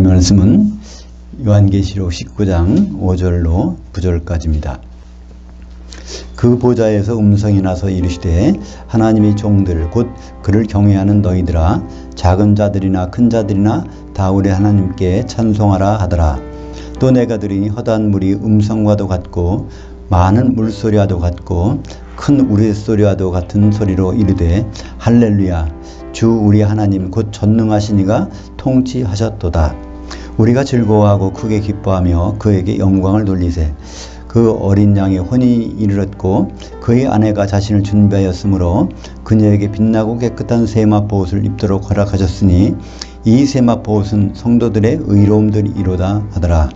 말씀은 요한계시록 19장 5절로 9절까지입니다. 그 보좌에서 음성이 나서 이르시되 하나님의 종들 곧 그를 경외하는 너희들아 작은 자들이나 큰 자들이나 다 우리 하나님께 찬송하라 하더라. 또 내가 들으니 허다한 물이 음성과도 같고 많은 물소리와도 같고 큰 우레소리와도 같은 소리로 이르되 할렐루야 주 우리 하나님 곧 전능하신 이가 통치하셨도다. 우리가 즐거워하고 크게 기뻐하며 그에게 영광을 돌리세. 그 어린 양의 혼이 이르렀고 그의 아내가 자신을 준비하였으므로 그녀에게 빛나고 깨끗한 세마포옷을 입도록 허락하셨으니 이 세마포옷은 성도들의 의로움들이로다 하더라.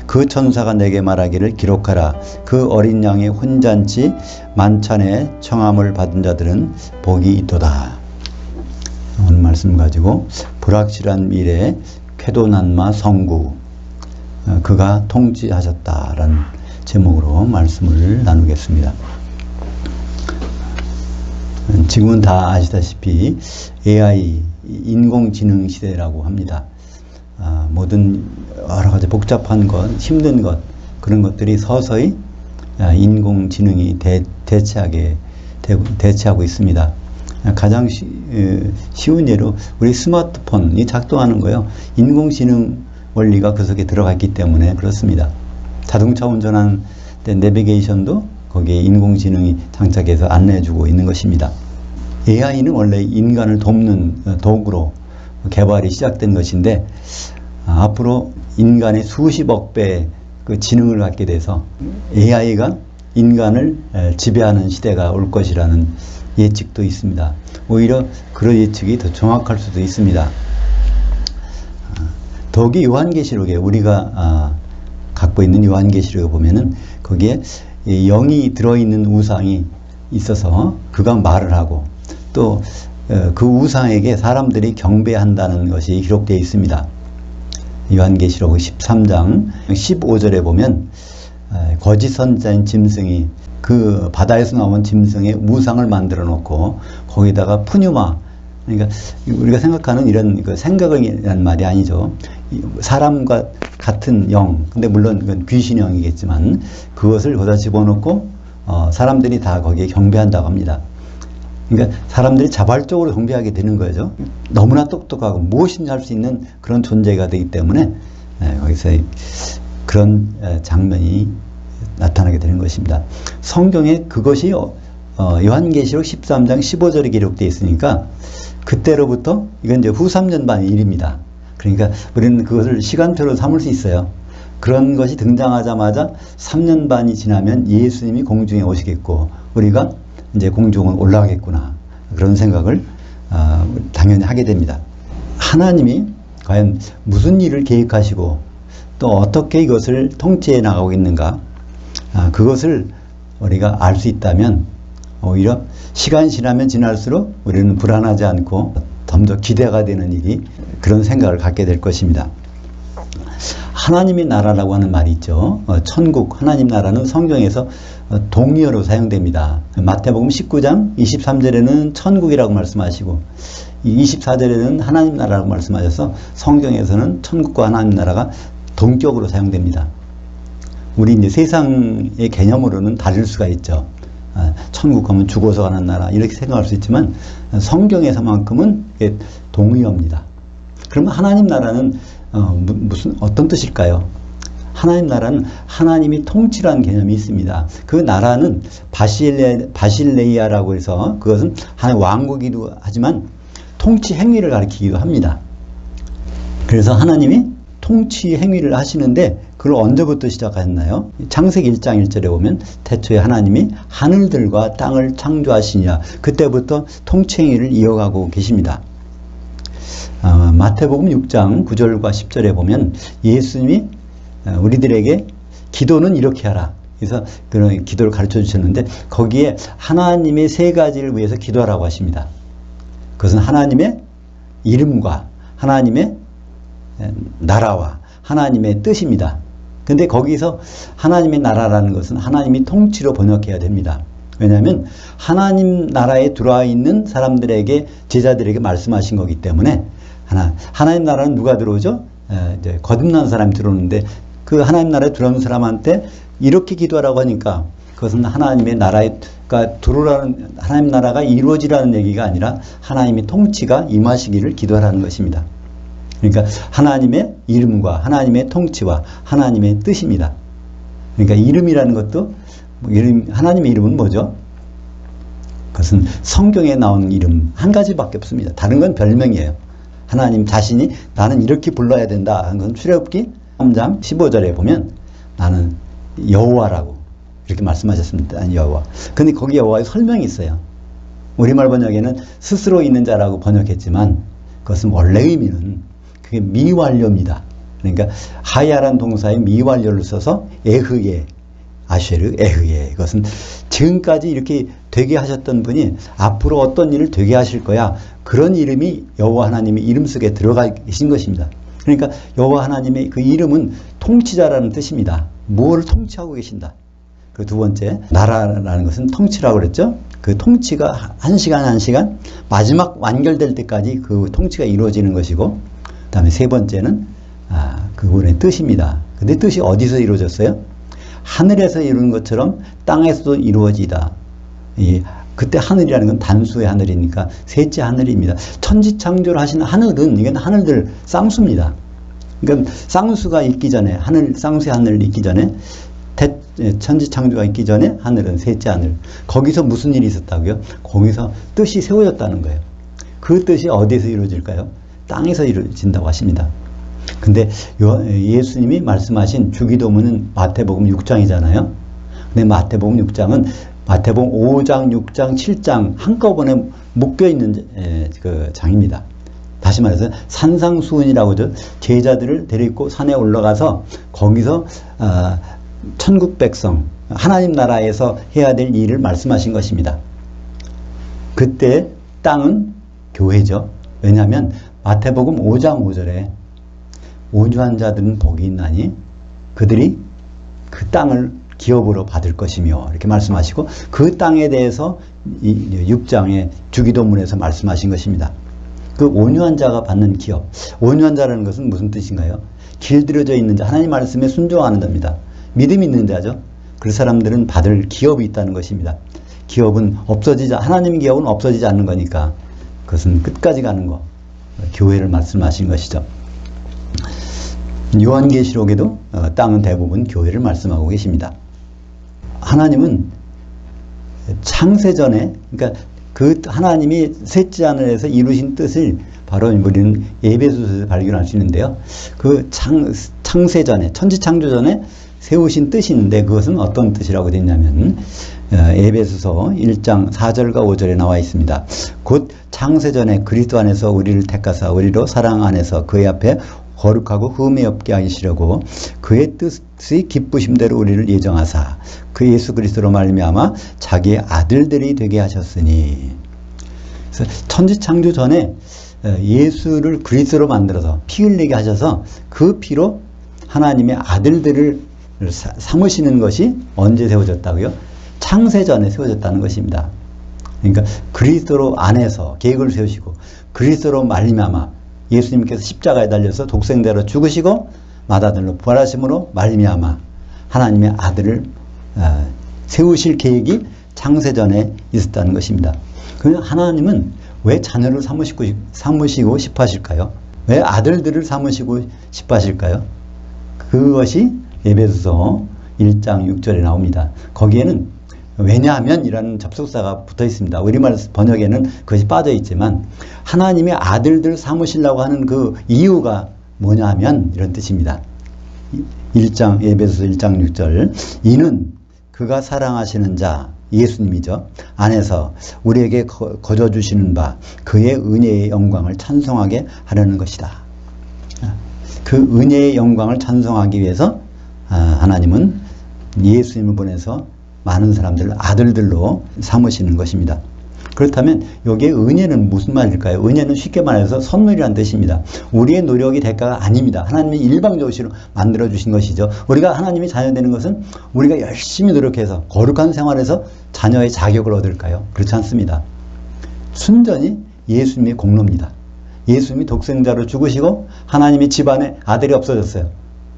그 천사가 내게 말하기를 기록하라. 그 어린 양의 혼잔치 만찬에 청함을 받은 자들은 복이 있도다. 오늘 말씀 가지고 불확실한 미래 쾌도난마 성구 그가 통치하셨다라는 제목으로 말씀을 나누겠습니다. 지금은 다 아시다시피 AI 인공지능 시대라고 합니다. 모든 여러 가지 복잡한 것, 힘든 것 그런 것들이 서서히 인공지능이 대체하고 있습니다. 가장 쉬운 예로 우리 스마트폰이 작동하는 거요. 인공지능 원리가 그 속에 들어가 있기 때문에 그렇습니다. 자동차 운전하는 때 내비게이션도 거기에 인공지능이 장착해서 안내해주고 있는 것입니다. AI는 원래 인간을 돕는 도구로 개발이 시작된 것인데 앞으로 인간의 수십억 배의 그 지능을 갖게 돼서 AI가 인간을 지배하는 시대가 올 것이라는 예측도 있습니다. 오히려 그런 예측이 더 정확할 수도 있습니다. 더욱이 요한계시록에 우리가 갖고 있는 요한계시록에 보면은 거기에 영이 들어있는 우상이 있어서 그가 말을 하고 또 그 우상에게 사람들이 경배한다는 것이 기록되어 있습니다. 요한계시록 13장 15절에 보면 거짓 선지자인 짐승이 그 바다에서 나온 짐승의 우상을 만들어 놓고 거기다가 푸뉴마, 그러니까 우리가 생각하는 이런 생각이라는 말이 아니죠. 사람과 같은 영, 근데 물론 그건 귀신 영이겠지만 그것을 거기다 집어넣고 사람들이 다 거기에 경배한다고 합니다. 그러니까 사람들이 자발적으로 경배하게 되는 거죠. 너무나 똑똑하고 무엇인지 할 수 있는 그런 존재가 되기 때문에 거기서 그런 장면이 나타나게 되는 것입니다. 성경에 그것이 요한계시록 13장 15절에 기록되어 있으니까 그때로부터 이건 이제 후 3년 반의 일입니다. 그러니까 우리는 그것을 시간표로 삼을 수 있어요. 그런 것이 등장하자마자 3년 반이 지나면 예수님이 공중에 오시겠고 우리가 이제 공중을 올라가겠구나 그런 생각을 당연히 하게 됩니다. 하나님이 과연 무슨 일을 계획하시고 또 어떻게 이것을 통치해 나가고 있는가 그것을 우리가 알 수 있다면 오히려 시간이 지나면 지날수록 우리는 불안하지 않고 더 기대가 되는 일이 그런 생각을 갖게 될 것입니다. 하나님의 나라라고 하는 말이 있죠. 천국, 하나님 나라는 성경에서 동의어로 사용됩니다. 마태복음 19장 23절에는 천국이라고 말씀하시고 24절에는 하나님 나라라고 말씀하셔서 성경에서는 천국과 하나님 나라가 동격으로 사용됩니다. 우리 이제 세상의 개념으로는 다를 수가 있죠. 천국 가면 죽어서 가는 나라 이렇게 생각할 수 있지만 성경에서만큼은 동의어입니다. 그러면 하나님 나라는 어떤 뜻일까요? 하나님 나라는 하나님이 통치라는 개념이 있습니다. 그 나라는 바실레이아라고 해서 그것은 하나의 왕국이기도 하지만 통치 행위를 가리키기도 합니다. 그래서 하나님이 통치 행위를 하시는데 그걸 언제부터 시작하셨나요? 창세기 1장 1절에 보면 태초에 하나님이 하늘들과 땅을 창조하시니라. 그때부터 통치 행위를 이어가고 계십니다. 마태복음 6장 9절과 10절에 보면 예수님이 우리들에게 기도는 이렇게 하라. 그래서 그런 기도를 가르쳐 주셨는데 거기에 하나님의 세 가지를 위해서 기도하라고 하십니다. 그것은 하나님의 이름과 하나님의 나라와 하나님의 뜻입니다. 근데 거기서 하나님의 나라라는 것은 하나님이 통치로 번역해야 됩니다. 왜냐하면 하나님 나라에 들어와 있는 사람들에게 제자들에게 말씀하신 거기 때문에 하나님 나라는 누가 들어오죠? 이제 거듭난 사람이 들어오는데 그 하나님 나라에 들어오는 사람한테 이렇게 기도하라고 하니까 그것은 하나님의 나라가 들어오라는, 하나님 나라가 이루어지라는 얘기가 아니라 하나님의 통치가 임하시기를 기도하라는 것입니다. 그러니까 하나님의 이름과 하나님의 통치와 하나님의 뜻입니다. 그러니까 이름이라는 것도 하나님의 이름은 뭐죠? 그것은 성경에 나오는 이름 한 가지밖에 없습니다. 다른 건 별명이에요. 하나님 자신이 나는 이렇게 불러야 된다 하는 건 출애굽기 3장 15절에 보면 나는 여호와라고 이렇게 말씀하셨습니다. 아니, 여호와. 근데 거기 여호와의 설명이 있어요. 우리말 번역에는 스스로 있는 자라고 번역했지만 그것은 원래 의미는 그게 미완료입니다. 그러니까 하야란 동사의 미완료를 써서 에흐예, 아쉐르 에흐예. 이것은 지금까지 이렇게 되게 하셨던 분이 앞으로 어떤 일을 되게 하실 거야. 그런 이름이 여호와 하나님의 이름 속에 들어가 계신 것입니다. 그러니까 여호와 하나님의 그 이름은 통치자라는 뜻입니다. 무엇을 통치하고 계신다. 그 두 번째, 나라라는 것은 통치라고 그랬죠. 그 통치가 한 시간 한 시간 마지막 완결될 때까지 그 통치가 이루어지는 것이고, 그 다음에 세 번째는 그분의 뜻입니다. 근데 뜻이 어디서 이루어졌어요? 하늘에서 이루는 것처럼 땅에서도 이루어지다. 그때 하늘이라는 건 단수의 하늘이니까 셋째 하늘입니다. 천지창조를 하신 하늘은, 이건 하늘들 쌍수입니다. 그러니까 쌍수가 있기 전에, 쌍수의 하늘이 있기 전에, 천지창조가 있기 전에 하늘은 셋째 하늘. 거기서 무슨 일이 있었다고요? 거기서 뜻이 세워졌다는 거예요. 그 뜻이 어디에서 이루어질까요? 땅에서 이루어진다고 하십니다. 근데 예수님이 말씀하신 주기도문은 마태복음 6장이잖아요. 근데 마태복음 6장은 마태복음 5장, 6장, 7장 한꺼번에 묶여있는 그 장입니다. 다시 말해서 산상수훈이라고 하죠. 제자들을 데리고 산에 올라가서 거기서 천국 백성, 하나님 나라에서 해야 될 일을 말씀하신 것입니다. 그때 땅은 교회죠. 왜냐하면 마태복음 5장 5절에 온유한 자들은 복이 있나니 그들이 그 땅을 기업으로 받을 것이며 이렇게 말씀하시고, 그 땅에 대해서 6장의 주기도문에서 말씀하신 것입니다. 그 온유한 자가 받는 기업, 온유한 자라는 것은 무슨 뜻인가요? 길들여져 있는 자, 하나님 말씀에 순종하는 자입니다. 믿음이 있는 자죠. 그 사람들은 받을 기업이 있다는 것입니다. 기업은 하나님 기업은 없어지지 않는 거니까 그것은 끝까지 가는 거, 교회를 말씀하신 것이죠. 요한계시록에도 땅은 대부분 교회를 말씀하고 계십니다. 하나님은 창세전에, 그러니까 그 하나님이 셋째 하늘에서 이루신 뜻을 바로 우리는 에베소서에서 발견할 수 있는데요. 그 창세전에, 천지창조전에 세우신 뜻이 있는데 그것은 어떤 뜻이라고 되냐면 에베소서 1장 4절과 5절에 나와 있습니다. 곧 창세전에 그리스도 안에서 우리를 택하사 우리로 사랑 안에서 그의 앞에 거룩하고 흠이 없게 하시려고 그의 뜻이 기쁘심대로 우리를 예정하사 그 예수 그리스도로 말미암아 자기의 아들들이 되게 하셨으니. 그래서 천지창조 전에 예수를 그리스도로 만들어서 피 흘리게 하셔서 그 피로 하나님의 아들들을 삼으시는 것이 언제 세워졌다고요? 창세전에 세워졌다는 것입니다. 그러니까 그리스도로 안에서 계획을 세우시고 그리스도로 말미암아 예수님께서 십자가에 달려서 독생대로 죽으시고 맏아들로 부활하심으로 말미암아 하나님의 아들을 세우실 계획이 창세전에 있었다는 것입니다. 그러면 하나님은 왜 자녀를 삼으시고 싶어 하실까요? 왜 아들들을 삼으시고 싶어 하실까요? 그것이 에베소서 1장 6절에 나옵니다. 거기에는 왜냐하면 이라는 접속사가 붙어 있습니다. 우리말 번역에는 그것이 빠져 있지만 하나님의 아들들 삼으시려고 하는 그 이유가 뭐냐 하면 이런 뜻입니다. 에베소서 1장 6절, 이는 그가 사랑하시는 자 예수님이죠. 안에서 우리에게 거저 주시는 바 그의 은혜의 영광을 찬송하게 하려는 것이다. 그 은혜의 영광을 찬송하기 위해서 하나님은 예수님을 보내서 많은 사람들을 아들들로 삼으시는 것입니다. 그렇다면 여기에 은혜는 무슨 말일까요? 은혜는 쉽게 말해서 선물이라는 뜻입니다. 우리의 노력이 대가가 아닙니다. 하나님이 일방적으로 만들어주신 것이죠. 우리가 하나님이 자녀 되는 것은 우리가 열심히 노력해서 거룩한 생활에서 자녀의 자격을 얻을까요? 그렇지 않습니다. 순전히 예수님의 공로입니다. 예수님이 독생자로 죽으시고 하나님이 집안에 아들이 없어졌어요.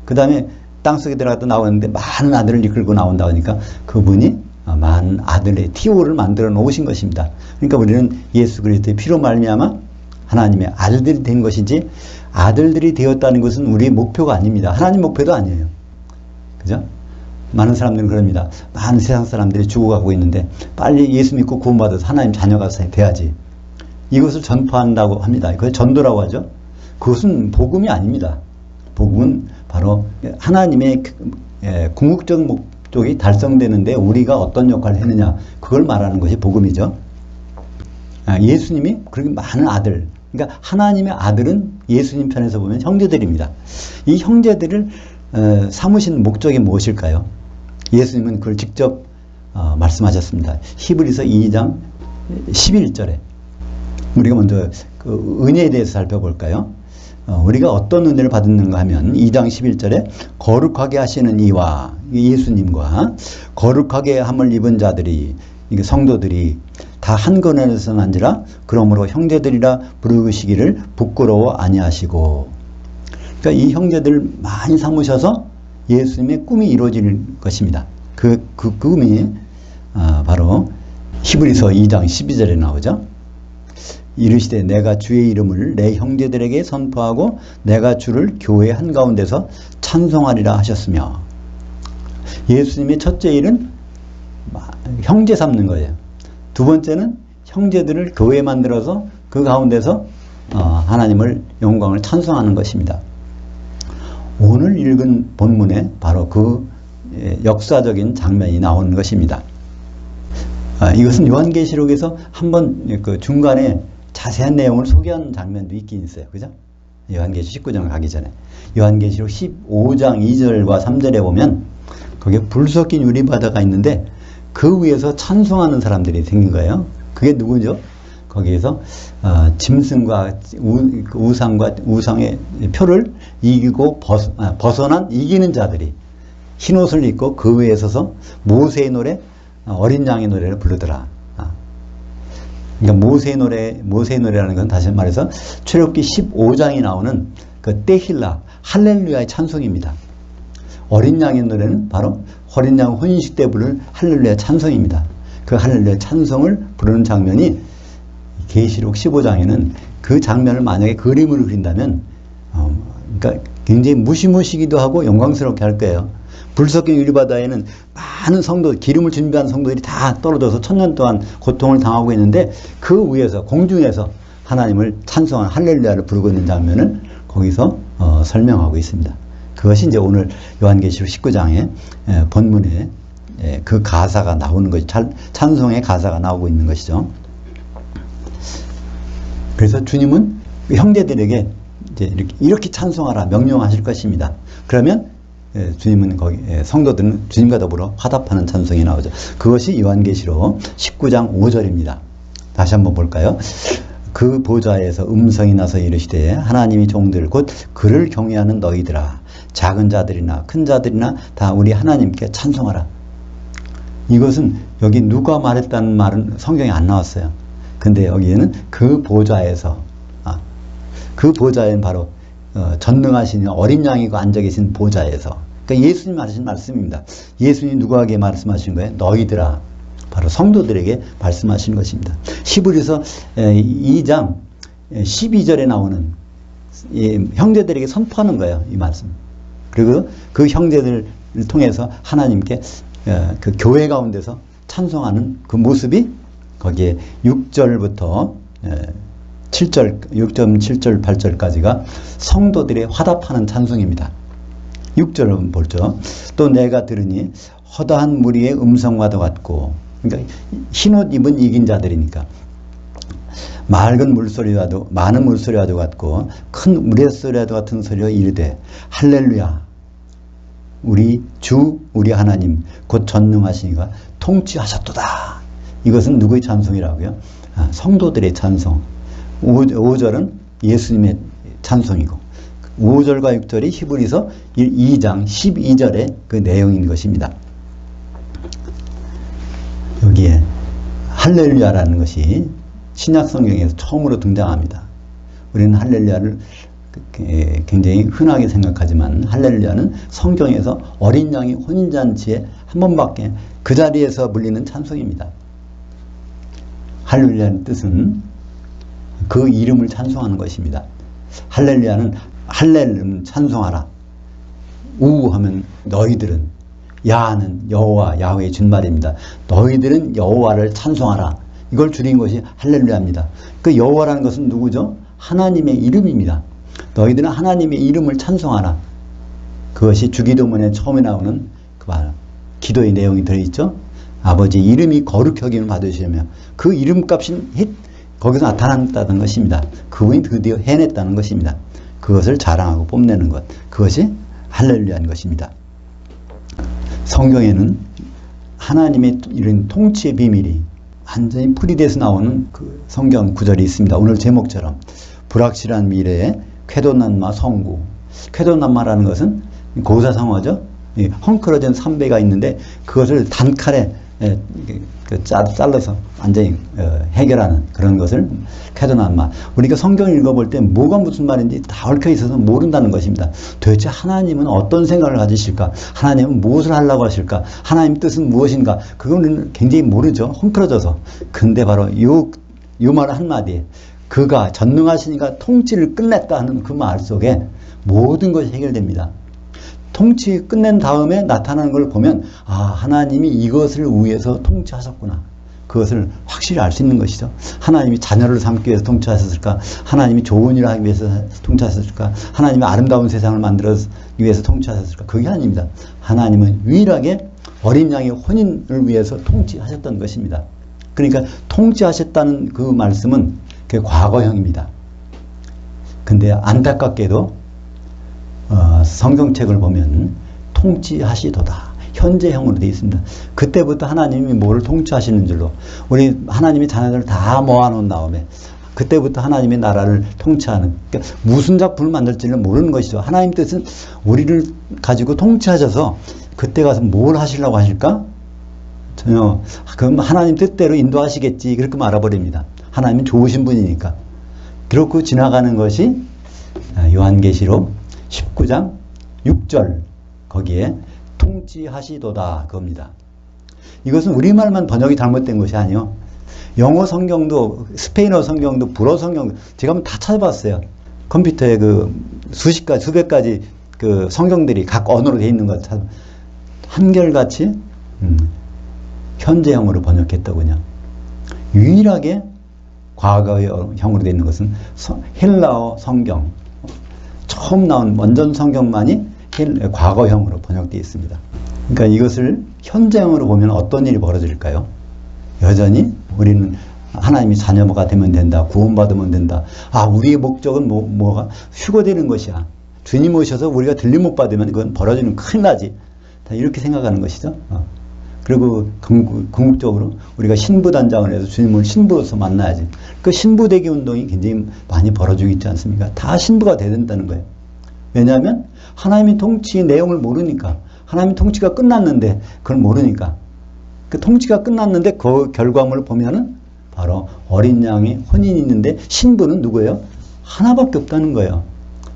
그 다음에 땅속에 들어갔다 나오는데 많은 아들을 이끌고 나온다 하니까 그분이 많은 아들의 티오를 만들어 놓으신 것입니다. 그러니까 우리는 예수 그리스도의 피로 말미암아 하나님의 아들들이 된 것이지 아들들이 되었다는 것은 우리의 목표가 아닙니다. 하나님 목표도 아니에요. 그죠? 많은 사람들은 그럽니다. 많은 세상 사람들이 죽어가고 있는데 빨리 예수 믿고 구원받아서 하나님 자녀가 돼야지. 이것을 전파한다고 합니다. 그걸 전도라고 하죠. 그것은 복음이 아닙니다. 복음은 바로 하나님의 궁극적 목적이 달성되는데 우리가 어떤 역할을 했느냐 그걸 말하는 것이 복음이죠. 예수님이 그렇게 많은 아들, 그러니까 하나님의 아들은 예수님 편에서 보면 형제들입니다. 이 형제들을 삼으신 목적이 무엇일까요? 예수님은 그걸 직접 말씀하셨습니다. 히브리서 2장 11절에 우리가 먼저 그 은혜에 대해서 살펴볼까요? 우리가 어떤 은혜를 받았는가 하면 2장 11절에 거룩하게 하시는 이와 예수님과 거룩하게 함을 입은 자들이 성도들이 다 한 근원에서 난지라 그러므로 형제들이라 부르시기를 부끄러워 아니하시고. 그러니까 이 형제들을 많이 삼으셔서 예수님의 꿈이 이루어질 것입니다. 그 꿈이 바로 히브리서 2장 12절에 나오죠. 이르시되 내가 주의 이름을 내 형제들에게 선포하고 내가 주를 교회 한가운데서 찬송하리라 하셨으며. 예수님의 첫째 일은 형제 삼는 거예요. 두 번째는 형제들을 교회 만들어서 그 가운데서 하나님을 영광을 찬송하는 것입니다. 오늘 읽은 본문에 바로 그 역사적인 장면이 나오는 것입니다. 이것은 요한계시록에서 한번 그 중간에 자세한 내용을 소개한 장면도 있긴 있어요. 그죠? 요한계시록 19장 가기 전에 요한계시록 15장 2절과 3절에 보면 거기에 불 섞인 유리바다가 있는데 그 위에서 찬송하는 사람들이 생긴 거예요. 그게 누구죠? 거기에서 짐승과 우상과 우상의 표를 이기고 벗어난 이기는 자들이 흰 옷을 입고 그 위에 서서 모세의 노래, 어린 양의 노래를 부르더라. 그러니까 모세의 노래라는 건 다시 말해서 출애굽기 15장이 나오는 그 때힐라, 할렐루야의 찬송입니다. 어린 양의 노래는 바로 어린 양 혼인식 때 부를 할렐루야 찬송입니다. 그 할렐루야 찬송을 부르는 장면이 계시록 15장에는 그 장면을 만약에 그림으로 그린다면 그러니까 굉장히 무시무시기도 하고 영광스럽게 할 거예요. 불 섞인 유리바다에는 많은 성도, 기름을 준비한 성도들이 다 떨어져서 1000년 동안 고통을 당하고 있는데 그 위에서 공중에서 하나님을 찬송한 할렐루야를 부르고 있는 장면을 거기서 설명하고 있습니다. 그것이 이제 오늘 요한계시록 19장의 본문에 그 가사가 나오는 것이 찬송의 가사가 나오고 있는 것이죠. 그래서 주님은 형제들에게 이제 이렇게 찬송하라 명령하실 것입니다. 그러면 주님은 거기 성도들은 주님과 더불어 화답하는 찬송이 나오죠. 그것이 요한계시록 19장 5절입니다. 다시 한번 볼까요? 그 보좌에서 음성이 나서 이르시되 하나님이 종들 곧 그를 경외하는 너희들아 작은 자들이나 큰 자들이나 다 우리 하나님께 찬송하라. 이것은 여기 누가 말했다는 말은 성경에 안 나왔어요. 근데 여기에는 그 보좌에서 그 보좌에는 바로 전능하신 어린 양이고 앉아 계신 보좌에서, 그러니까 예수님 하신 말씀입니다. 예수님이 누구에게 말씀하신 거예요? 너희들아, 바로 성도들에게 말씀하신 것입니다. 히브리서 2장 12절에 나오는 형제들에게 선포하는 거예요, 이 말씀. 그리고 그 형제들을 통해서 하나님께 그 교회 가운데서 찬송하는 그 모습이 거기에 6절부터 7절, 6.7절, 8절까지가 성도들의 화답하는 찬송입니다. 6절을 한번 보죠. 또 내가 들으니 허다한 무리의 음성과도 같고, 그러니까 흰옷 입은 이긴 자들이니까 맑은 물소리와도 많은 물소리와도 같고 큰 우레소리와도 같은 소리로 이르되 할렐루야 우리 주 우리 하나님 곧 전능하시니가 통치하셨도다. 이것은 누구의 찬송이라고요? 성도들의 찬송. 5절은 예수님의 찬송이고 5절과 6절이 히브리서 2장 12절의 그 내용인 것입니다. 여기에 할렐루야라는 것이 신약 성경에서 처음으로 등장합니다. 우리는 할렐루야를 굉장히 흔하게 생각하지만 할렐루야는 성경에서 어린 양이 혼인잔치에 한 번밖에 그 자리에서 불리는 찬송입니다. 할렐루야의 뜻은 그 이름을 찬송하는 것입니다. 할렐루야는 할렐 찬송하라. 우 하면 너희들은, 야는 여호와 야훼의 준말입니다. 너희들은 여호와를 찬송하라. 이걸 줄인 것이 할렐루야입니다. 그 여호와라는 것은 누구죠? 하나님의 이름입니다. 너희들은 하나님의 이름을 찬송하라. 그것이 주기도문에 처음에 나오는 그 기도의 내용이 들어있죠. 아버지 이름이 거룩히 여김을 받으시며 그 이름값이 거기서 나타났다는 것입니다. 그분이 드디어 해냈다는 것입니다. 그것을 자랑하고 뽐내는 것, 그것이 할렐루야인 것입니다. 성경에는 하나님의 이런 통치의 비밀이 완전히 풀이돼서 나오는 그 성경 구절이 있습니다. 오늘 제목처럼 불확실한 미래에 쾌도난마 성구. 쾌도난마라는 것은 고사성어죠. 헝클어진 삼배가 있는데 그것을 단칼에 잘라서 완전히 해결하는 그런 것을 쾌도난마. 우리가 성경을 읽어볼 때 뭐가 무슨 말인지 다 얽혀 있어서 모른다는 것입니다. 도대체 하나님은 어떤 생각을 가지실까? 하나님은 무엇을 하려고 하실까? 하나님 뜻은 무엇인가? 그거는 굉장히 모르죠. 헝클어져서. 근데 바로 요 말 한마디에 그가 전능하시니까 통치를 끝냈다 하는 그 말 속에 모든 것이 해결됩니다. 통치 끝낸 다음에 나타나는 걸 보면 아, 하나님이 이것을 위해서 통치하셨구나. 그것을 확실히 알 수 있는 것이죠. 하나님이 자녀를 삼기 위해서 통치하셨을까? 하나님이 좋은 일을 하기 위해서 통치하셨을까? 하나님이 아름다운 세상을 만들기 위해서 통치하셨을까? 그게 아닙니다. 하나님은 유일하게 어린 양의 혼인을 위해서 통치하셨던 것입니다. 그러니까 통치하셨다는 그 말씀은 그게 과거형입니다. 근데 안타깝게도 성경책을 보면 통치하시도다. 현재형으로 되어 있습니다. 그때부터 하나님이 뭐를 통치하시는 줄로 우리 하나님이 자녀들을 다 모아놓은 다음에 그때부터 하나님의 나라를 통치하는, 그러니까 무슨 작품을 만들지는 모르는 것이죠. 하나님 뜻은 우리를 가지고 통치하셔서 그때 가서 뭘 하시려고 하실까? 전혀 그럼 하나님 뜻대로 인도하시겠지 그렇게 알아버립니다. 하나님은 좋으신 분이니까. 그렇고 지나가는 것이 요한계시록 19장 6절 거기에 통치하시도다 그겁니다. 이것은 우리말만 번역이 잘못된 것이 아니요. 영어 성경도 스페인어 성경도 불어 성경도 제가 한번 다 찾아봤어요. 컴퓨터에 그 수십 가지 수백 가지 그 성경들이 각 언어로 되어 있는 것 한결같이 현재형으로 번역했더군요. 유일하게 과거형으로 되어 있는 것은 헬라어 성경 처음 나온 원전 성경만이 과거형으로 번역되어 있습니다. 그러니까 이것을 현재형으로 보면 어떤 일이 벌어질까요? 여전히 우리는 하나님이 자녀가 되면 된다. 구원받으면 된다. 아, 우리의 목적은 뭐가? 휴거되는 것이야. 주님 오셔서 우리가 들림 못 받으면 그건 벌어지는 큰일 나지. 다 이렇게 생각하는 것이죠. 그리고 궁극적으로 우리가 신부단장을 해서 주님을 신부로서 만나야지. 그 신부되기 운동이 굉장히 많이 벌어지고 있지 않습니까? 다 신부가 돼야 된다는 거예요. 왜냐하면 하나님의 통치의 내용을 모르니까. 하나님의 통치가 끝났는데 그걸 모르니까. 그 통치가 끝났는데 그 결과물을 보면은 바로 어린 양의 혼인이 있는데 신부는 누구예요? 하나밖에 없다는 거예요.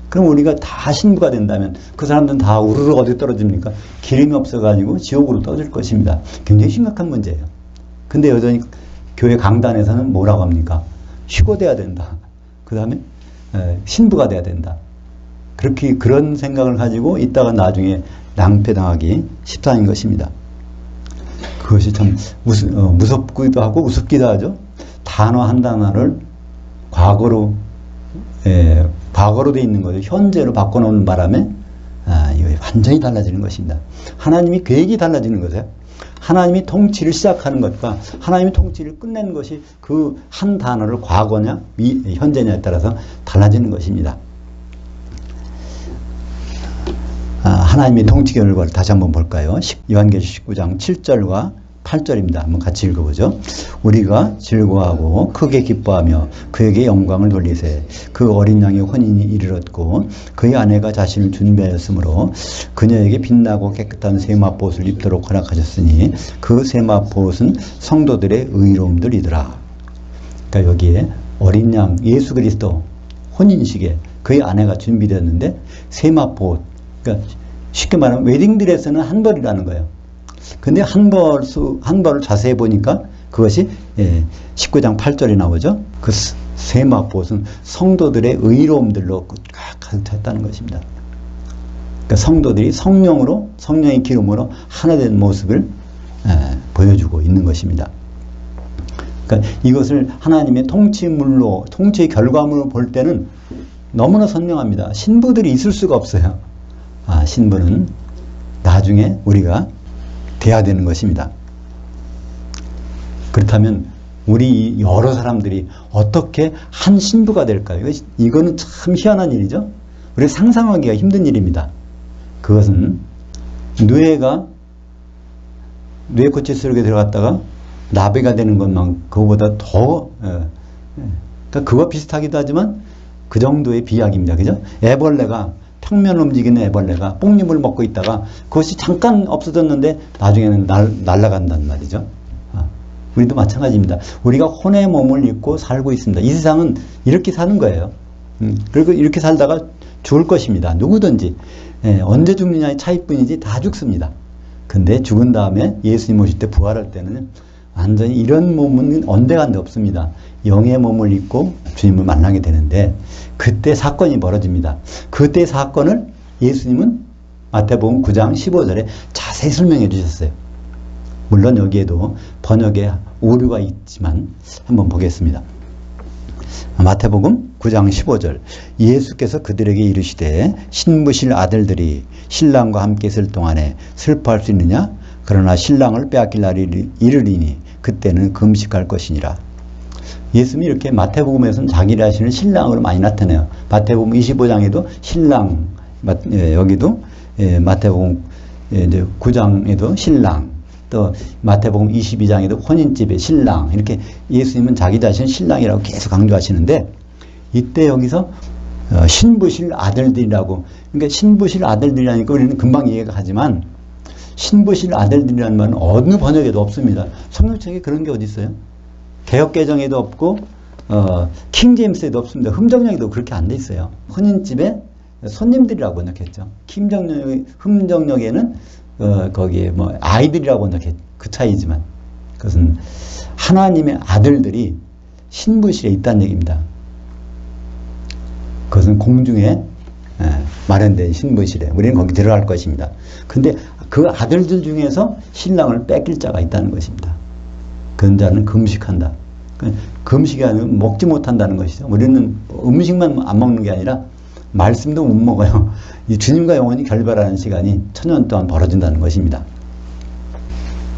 그럼 우리가 다 신부가 된다면 그 사람들은 다 우르르 어디 떨어집니까? 기름이 없어가지고 지옥으로 떨어질 것입니다. 굉장히 심각한 문제예요. 근데 여전히 교회 강단에서는 뭐라고 합니까? 휴거돼야 된다. 그 다음에 신부가 돼야 된다. 그렇게 그런 생각을 가지고 있다가 나중에 낭패당하기 십상인 것입니다. 그것이 참 무섭기도 하고 우습기도 하죠. 단어 한 단어를 과거로 돼 있는 거죠. 현재로 바꿔놓는 바람에 이거 완전히 달라지는 것입니다. 하나님이 계획이 달라지는 거죠. 하나님이 통치를 시작하는 것과 하나님이 통치를 끝내는 것이 그 한 단어를 과거냐 현재냐에 따라서 달라지는 것입니다. 하나님의 통치 결과를 다시 한번 볼까요? 요한계시록 19장 7절과 8절입니다. 한번 같이 읽어보죠. 우리가 즐거워하고 크게 기뻐하며 그에게 영광을 돌리세. 그 어린 양의 혼인이 이르렀고 그의 아내가 자신을 준비하였으므로 그녀에게 빛나고 깨끗한 세마포옷을 입도록 허락하셨으니 그 세마포옷은 성도들의 의로움들이더라. 그러니까 여기에 어린 양 예수 그리스도 혼인식에 그의 아내가 준비되었는데 세마포, 그러니까 쉽게 말하면 웨딩드레스는 한 벌이라는 거예요. 근데 한 벌을 자세히 보니까 그것이 19장 8절에 나오죠. 그 세마포는 성도들의 의로움들로 가득 찼다는 것입니다. 그러니까 성도들이 성령의 기름으로 하나 된 모습을 보여주고 있는 것입니다. 그러니까 이것을 하나님의 통치물로, 통치의 결과물로 볼 때는 너무나 선명합니다. 신부들이 있을 수가 없어요. 신부는 나중에 우리가 돼야 되는 것입니다. 그렇다면 우리 여러 사람들이 어떻게 한 신부가 될까요? 이거는 참 희한한 일이죠. 우리가 상상하기가 힘든 일입니다. 그것은 뇌코치 속에 들어갔다가 나비가 되는 것만 그거보다 더 그러니까 그와 비슷하기도 하지만 그 정도의 비약입니다. 그죠? 애벌레가 평면을 움직이는 애벌레가 뽕잎을 먹고 있다가 그것이 잠깐 없어졌는데 나중에는 날아간단 말이죠. 우리도 마찬가지입니다. 우리가 혼의 몸을 입고 살고 있습니다. 이 세상은 이렇게 사는 거예요. 그리고 이렇게 살다가 죽을 것입니다. 누구든지 언제 죽느냐의 차이뿐이지 다 죽습니다. 근데 죽은 다음에 예수님 오실 때 부활할 때는 완전히 이런 몸은 언제간데 없습니다. 영의 몸을 입고 주님을 만나게 되는데 그때 사건이 벌어집니다. 그때 사건을 예수님은 마태복음 9장 15절에 자세히 설명해 주셨어요. 물론 여기에도 번역에 오류가 있지만 한번 보겠습니다. 마태복음 9장 15절 예수께서 그들에게 이르시되 신부실 아들들이 신랑과 함께 있을 동안에 슬퍼할 수 있느냐? 그러나 신랑을 빼앗길 날이 이르리니 그때는 금식할 것이니라. 예수님이 이렇게 마태복음에서는 자기를 하시는 신랑으로 많이 나타내요. 마태복음 25장에도 신랑, 여기도 마태복음 9장에도 신랑, 또 마태복음 22장에도 혼인집의 신랑, 이렇게 예수님은 자기 자신을 신랑이라고 계속 강조하시는데 이때 여기서 신부실 아들들이라고, 그러니까 신부실 아들들이라니까 우리는 금방 이해가 가지만 신부실 아들들이라는 말은 어느 번역에도 없습니다. 성경책에 그런 게 어디 있어요? 개역개정에도 없고 킹제임스에도 없습니다. 흠정역에도 그렇게 안 돼 있어요. 혼인집에 손님들이라고 번역했죠. 흠정역에는 거기에 뭐 아이들이라고 번역했, 그 차이지만 그것은 하나님의 아들들이 신부실에 있다는 얘기입니다. 그것은 공중에 마련된 신부실에 우리는 거기 들어갈 것입니다. 근데 그 아들들 중에서 신랑을 뺏길 자가 있다는 것입니다. 그런 자는 금식한다. 금식이 아니라 먹지 못한다는 것이죠. 우리는 음식만 안 먹는 게 아니라 말씀도 못 먹어요. 이 주님과 영원히 결별하는 시간이 1000년 동안 벌어진다는 것입니다.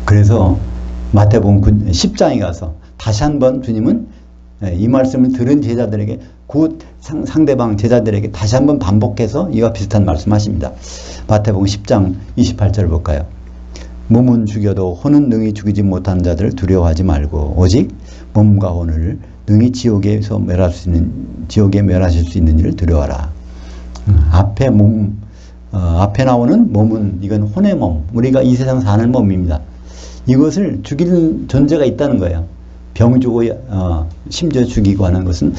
그래서 마태복음 10장에 가서 다시 한번 주님은 이 말씀을 들은 제자들에게 곧 상대방 제자들에게 다시 한번 반복해서 이와 비슷한 말씀하십니다. 마태복음 10장 28절 볼까요? 몸은 죽여도 혼은 능히 죽이지 못하는 자들을 두려워하지 말고 오직 몸과 혼을 능히 지옥에 멸하실 수 있는 일을 두려워하라. 앞에 나오는 몸은 이건 혼의 몸, 우리가 이 세상 사는 몸입니다. 이것을 죽이는 존재가 있다는 거예요. 병 주고 심지어 죽이고 하는 것은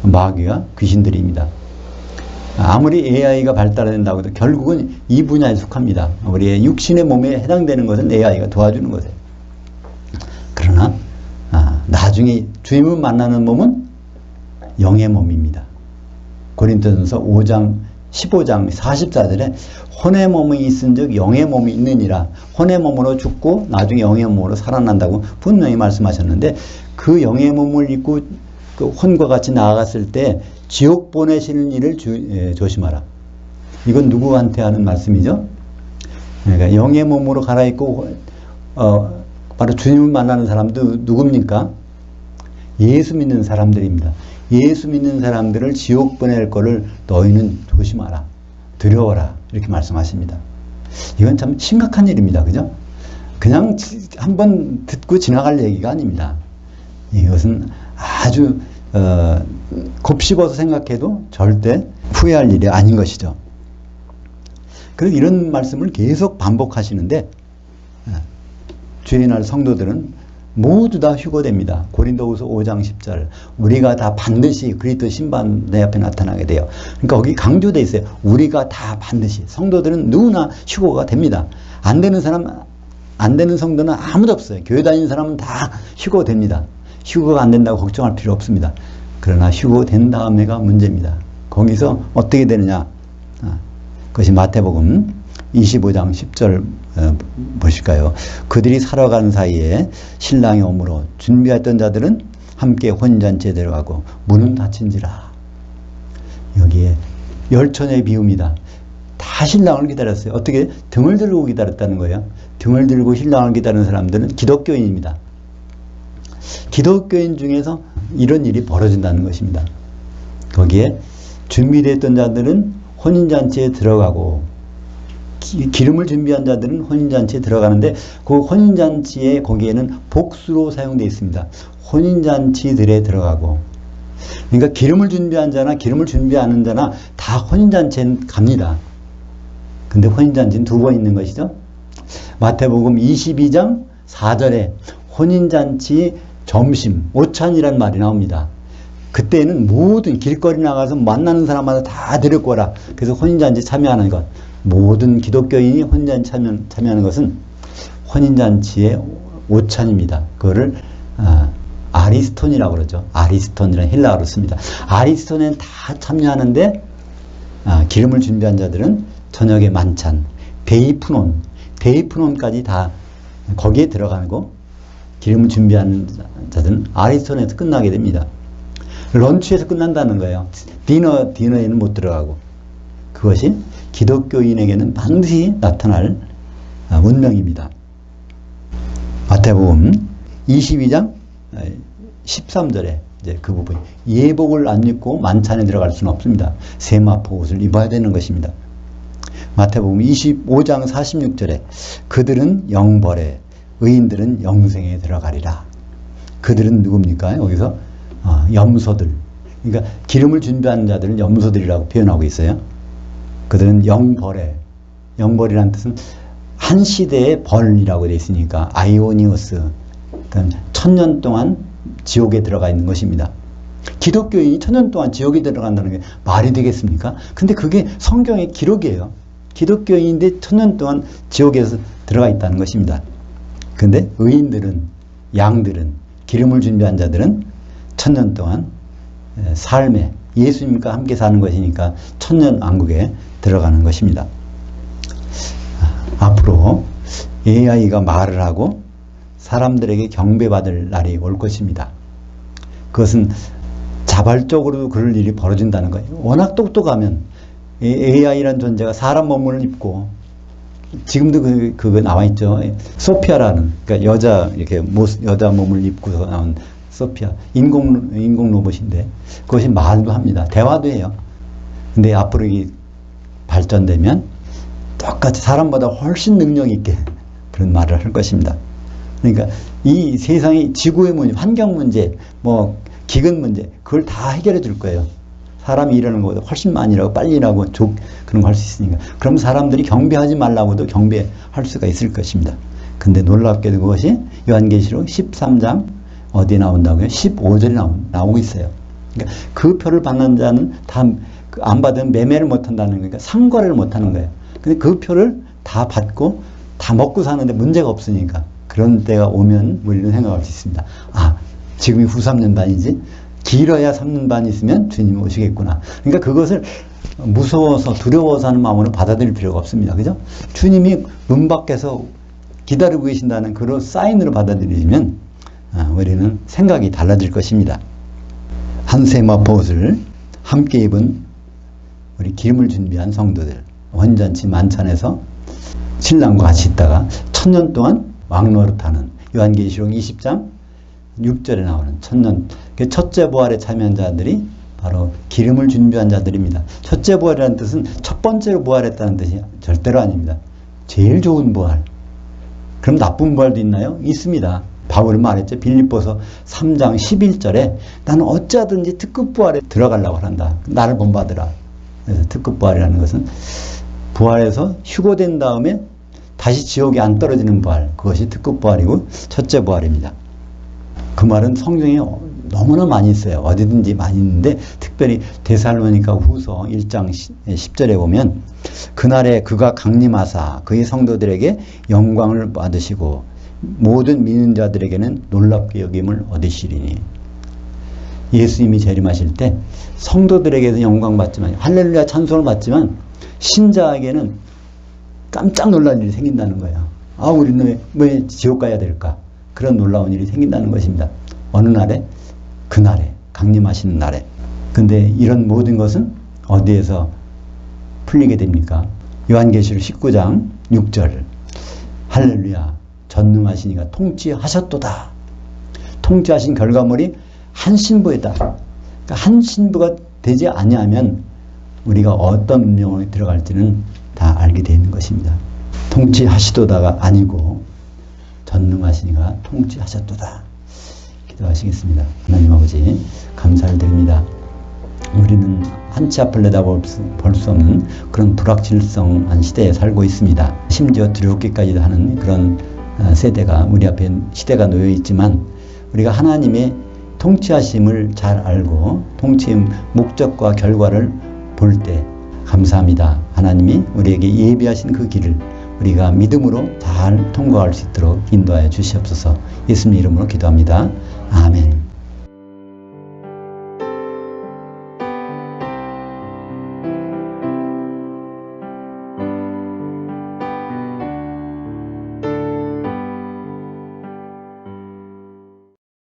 마귀와 귀신들입니다. 아무리 AI가 발달된다고 해도 결국은 이 분야에 속합니다. 우리의 육신의 몸에 해당되는 것은 AI가 도와주는 것이에요. 그러나 나중에 주님을 만나는 몸은 영의 몸입니다. 고린도전서 5장 15장 44절에 혼의 몸이 있은즉 영의 몸이 있느니라. 혼의 몸으로 죽고 나중에 영의 몸으로 살아난다고 분명히 말씀하셨는데 그 영의 몸을 입고 그 혼과 같이 나아갔을 때 지옥 보내시는 일을 조심하라. 이건 누구한테 하는 말씀이죠? 그러니까 영의 몸으로 갈아입고 바로 주님을 만나는 사람도 누굽니까? 예수 믿는 사람들입니다. 예수 믿는 사람들을 지옥 보낼 거를 너희는 조심하라. 두려워라. 이렇게 말씀하십니다. 이건 참 심각한 일입니다. 그죠? 그냥 한번 듣고 지나갈 얘기가 아닙니다. 이것은 아주 곱씹어서 생각해도 절대 후회할 일이 아닌 것이죠. 그래서 이런 말씀을 계속 반복하시는데 주의 날 성도들은 모두 다 휴거됩니다. 고린도후서 5장 10절 우리가 다 반드시 그리스도 신방 내 앞에 나타나게 돼요. 그러니까 거기 강조되어 있어요. 우리가 다 반드시. 성도들은 누구나 휴거가 됩니다. 안 되는 성도는 아무도 없어요. 교회 다니는 사람은 다 휴거됩니다. 휴거가 안 된다고 걱정할 필요 없습니다. 그러나 휴거된 다음에가 문제입니다. 거기서 어떻게 되느냐. 그것이 마태복음 25장 10절 보실까요? 그들이 살아가는 사이에 신랑이 오므로 준비했던 자들은 함께 혼인잔치에 들어가고 문은 닫힌지라. 여기에 열처녀의 비유입니다. 다 신랑을 기다렸어요. 어떻게? 등을 들고 기다렸다는 거예요. 등을 들고 신랑을 기다리는 사람들은 기독교인입니다. 기독교인 중에서 이런 일이 벌어진다는 것입니다. 거기에 준비됐던 자들은 혼인잔치에 들어가고 기름을 준비한 자들은 혼인잔치에 들어가는데 그 혼인잔치에 거기에는 복수로 사용되어 있습니다. 혼인잔치들에 들어가고 그러니까 기름을 준비한 자나 기름을 준비하는 자나 다 혼인잔치에 갑니다. 근데 혼인잔치는 두 번 있는 것이죠. 마태복음 22장 4절에 혼인잔치 점심, 오찬이란 말이 나옵니다. 그때는 모든 길거리 나가서 만나는 사람마다 다 데리고 오라. 그래서 혼인잔치 참여하는 것. 모든 기독교인이 혼인잔치 참여하는 것은 혼인잔치의 오찬입니다. 그거를 아리스톤이라고 그러죠. 아리스톤이라는 헬라어로 씁니다. 아리스톤에는 다 참여하는데 기름을 준비한 자들은 저녁의 만찬, 데이프논까지 다 거기에 들어가고 기름을 준비하는 자들은 아리스톤에서 끝나게 됩니다. 런치에서 끝난다는 거예요. 디너에는 못 들어가고. 그것이 기독교인에게는 반드시 나타날 운명입니다. 마태복음 22장 13절에 이제 그 부분. 예복을 안 입고 만찬에 들어갈 수는 없습니다. 세마포 옷을 입어야 되는 것입니다. 마태복음 25장 46절에 그들은 영벌에 의인들은 영생에 들어가리라. 그들은 누굽니까? 여기서 염소들. 그러니까 기름을 준비하는 자들은 염소들이라고 표현하고 있어요. 그들은 영벌에, 영벌이라는 뜻은 한 시대의 벌이라고 되어 있으니까 아이오니우스, 그러니까 1000년 동안 지옥에 들어가 있는 것입니다. 기독교인이 1000년 동안 지옥에 들어간다는 게 말이 되겠습니까? 근데 그게 성경의 기록이에요. 기독교인인데 1000년 동안 지옥에서 들어가 있다는 것입니다. 근데 의인들은, 양들은, 기름을 준비한 자들은 1000년 동안 삶에 예수님과 함께 사는 것이니까 천년왕국에 들어가는 것입니다. 앞으로 AI가 말을 하고 사람들에게 경배받을 날이 올 것입니다. 그것은 자발적으로 그럴 일이 벌어진다는 거예요. 워낙 똑똑하면 AI라는 존재가 사람 몸을 입고 지금도 그거 나와 있죠. 소피아라는, 그러니까 여자 몸을 입고서 나온 소피아, 인공 로봇인데 그것이 말도 합니다. 대화도 해요. 근데 앞으로 이 발전되면 똑같이 사람보다 훨씬 능력 있게 그런 말을 할 것입니다. 그러니까 이 세상의 지구의 문제, 환경 문제, 뭐 기근 문제, 그걸 다 해결해 줄 거예요. 사람이 일하는 것보다 훨씬 많이 일하고 빨리 일하고 그런 거 할 수 있으니까. 그럼 사람들이 경배하지 말라고도 경배할 수가 있을 것입니다. 근데 놀랍게도 그것이 요한계시록 13장 어디에 나온다고요? 15절에 나오고 있어요. 그러니까 그 표를 받는 자는 다 안 받으면 매매를 못 한다는 거니까 상거래를 못 하는 거예요. 근데 그 표를 다 받고 다 먹고 사는데 문제가 없으니까 그런 때가 오면 우리는 생각할 수 있습니다. 아, 지금이 후 3년 반이지? 길어야 3년 반 있으면 주님이 오시겠구나. 그러니까 그것을 무서워서 두려워서 하는 마음으로 받아들일 필요가 없습니다. 그죠? 주님이 문 밖에서 기다리고 계신다는 그런 사인으로 받아들이면 우리는 생각이 달라질 것입니다. 한 세마포 옷을 함께 입은 우리 기름을 준비한 성도들, 혼인잔치 만찬에서 신랑과 같이 있다가 1000년 동안 왕노릇하는 요한계시록 20장 6절에 나오는 1000년, 첫째 부활에 참여한 자들이 바로 기름을 준비한 자들입니다. 첫째 부활이라는 뜻은 첫 번째로 부활했다는 뜻이 절대로 아닙니다. 제일 좋은 부활. 그럼 나쁜 부활도 있나요? 있습니다. 바울은 말했죠. 빌립보서 3장 11절에 나는 어찌하든지 특급 부활에 들어가려고 한다. 나를 본받으라. 그래서 특급 부활이라는 것은 부활해서 휴거된 다음에 다시 지옥에 안 떨어지는 부활. 그것이 특급 부활이고 첫째 부활입니다. 그 말은 성경에 너무나 많이 있어요. 어디든지 많이 있는데 특별히 데살로니가 후서 1장 10절에 보면 그날에 그가 강림하사 그의 성도들에게 영광을 받으시고 모든 믿는 자들에게는 놀랍게 여김을 얻으시리니. 예수님이 재림하실 때 성도들에게도 영광 받지만 할렐루야 찬송을 받지만 신자에게는 깜짝 놀랄 일이 생긴다는 거예요. 아, 우리는 왜 지옥 가야 될까? 그런 놀라운 일이 생긴다는 것입니다. 어느 날에? 그날에, 강림하시는 날에. 근데 이런 모든 것은 어디에서 풀리게 됩니까? 요한계시록 19장 6절. 할렐루야, 전능하시니가 통치하셨도다. 통치하신 결과물이 한 신부이다. 그러니까 한 신부가 되지 아니하면 우리가 어떤 운명에 들어갈지는 다 알게 되는 것입니다. 통치하시도다가 아니고 전능하시니가 통치하셨도다. 기도하시겠습니다. 하나님 아버지 감사를 드립니다. 우리는 한치 앞을 내다볼 수 없는 그런 불확실성한 시대에 살고 있습니다. 심지어 두렵기까지도 하는 그런 세대가 우리 앞에 시대가 놓여 있지만 우리가 하나님의 통치하심을 잘 알고 통치의 목적과 결과를 볼 때 감사합니다. 하나님이 우리에게 예비하신 그 길을 우리가 믿음으로 잘 통과할 수 있도록 인도하여 주시옵소서. 예수님 이름으로 기도합니다. 아멘.